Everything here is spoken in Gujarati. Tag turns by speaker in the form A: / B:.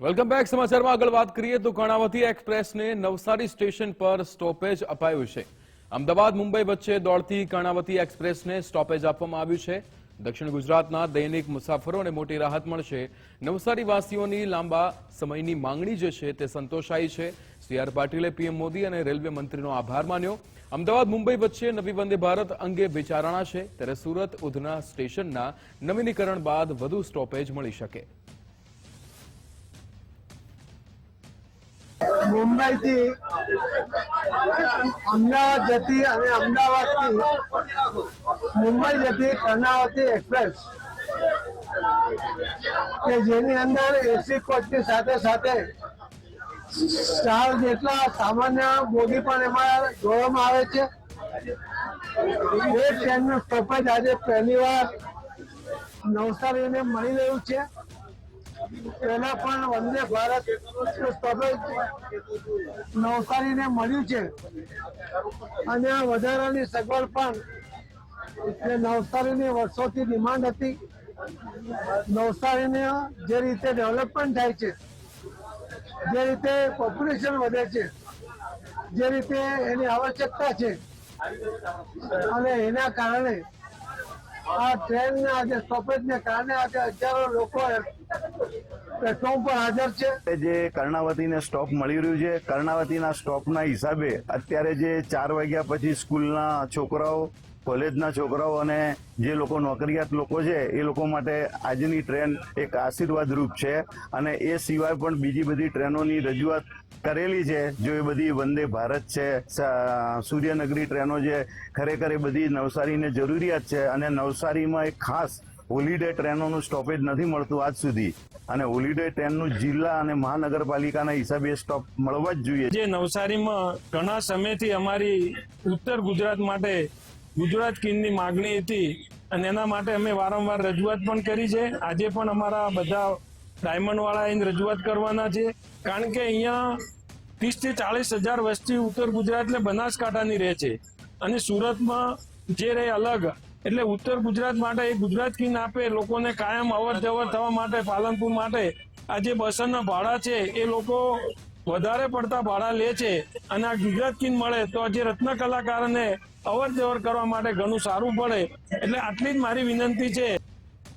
A: Welcome back. સમાચારમાં આગળ વાત કરીએ તો કર્ણાવતી એક્સપ્રેસને નવસારી સ્ટેશન પર સ્ટોપેજ અપાયું છે. અમદાવાદ મુંબઈ વચ્ચે દોડતી કર્ણાવતી એક્સપ્રેસને સ્ટોપેજ આપવામાં આવ્યું છે. દક્ષિણ ગુજરાતના દૈનિક મુસાફરોને મોટી રાહત મળશે. નવસારી વાસીઓની લાંબા સમયની માંગણી જે છે તે સંતોષાઈ છે. સી.આર. પાટીલે પીએમ મોદી અને રેલવે મંત્રીનો આભાર માન્યો. અમદાવાદ મુંબઈ વચ્ચે નવી વંદે ભારત અંગે વિચારણા છે, ત્યારે સુરત ઉધના સ્ટેશનના નવીનીકરણ બાદ વધુ સ્ટોપેજ મળી શકે.
B: મુંબઈથી અમદાવાદ જતી અને અમદાવાદથી મુંબઈ જતી કર્ણાવતી એક્સપ્રેસ કે જેની અંદર એસી કોચની સાથે સાથે 4 જેટલા સામાન્ય બોગી પણ એમાં જોડવામાં આવે છે. એ ટ્રેનનું સ્ટોપેજ આજે પહેલી વાર નવસારીને મળી રહ્યું છે. પહેલા પણ વંદે ભારત સ્ટોપેજ નવસારીને મળ્યું છે અને આ વધારાની સગવડ પણ નવસારીની વર્ષોથી ડિમાન્ડ હતી. નવસારીને જે રીતે ડેવલપમેન્ટ થાય છે, જે રીતે પોપ્યુલેશન વધે છે, જે રીતે એની આવશ્યકતા છે અને એના કારણે આ ટ્રેનના આજે સ્ટોપેજને કારણે આજે હજારો લોકો પ્લેટફોર્મ પર હાજર છે.
C: જે કર્ણાવતીને સ્ટોપ મળી રહ્યું છે, કર્ણાવતીના સ્ટોપના હિસાબે અત્યારે જે 4 વાગ્યા પછી સ્કૂલના છોકરાઓ, કોલેજના છોકરાઓ અને જે લોકો નોકરિયાત લોકો છે એ લોકો માટે આજની ટ્રેન એક આશીર્વાદરૂપ છે. અને એ સિવાય પણ બીજી બધી ટ્રેનોની રજૂઆત કરેલી છે. જો એ બધી વંદે ભારત છે, સૂર્યનગરી ટ્રેનો છે, ખરેખર એ બધી નવસારીને જરૂરિયાત છે. અને નવસારીમાં એક ખાસ હોલિડે ટ્રેનોનું સ્ટોપેજ નથી મળતું આજ સુધી, અને હોલિડે ટ્રેનનું જિલ્લા અને મહાનગરપાલિકાના હિસાબે સ્ટોપ મળવા જ જોઈએ.
D: જે નવસારીમાં ઘણા સમયથી અમારી ઉત્તર ગુજરાત માટે ગુજરાત કિંગની માગણી હતી અને એના માટે અમે વારંવાર રજૂઆત પણ કરી છે. આજે પણ અમારા બધા ડાયમંડ વાળા અહીં રજૂઆત કરવાના છે, કારણ કે અહીંયા 30 થી 40 હજાર વસ્તી ઉત્તર ગુજરાત એટલે બનાસકાંઠાની રહે છે અને સુરતમાં જે રહે અલગ. એટલે ઉત્તર ગુજરાત માટે એ ગુજરાત કિંગ આપે, લોકોને કાયમ અવર જવર થવા માટે પાલનપુર માટે આ જે બસના ભાડા છે એ લોકો વધારે પડતા ભાડા લે છે અને આ ગુજરાત કિંગ મળે તો જે રત્ન કલાકારોને અવર જવર કરવા માટે ઘણું સારું પડે. એટલે આટલી જ મારી વિનંતી છે.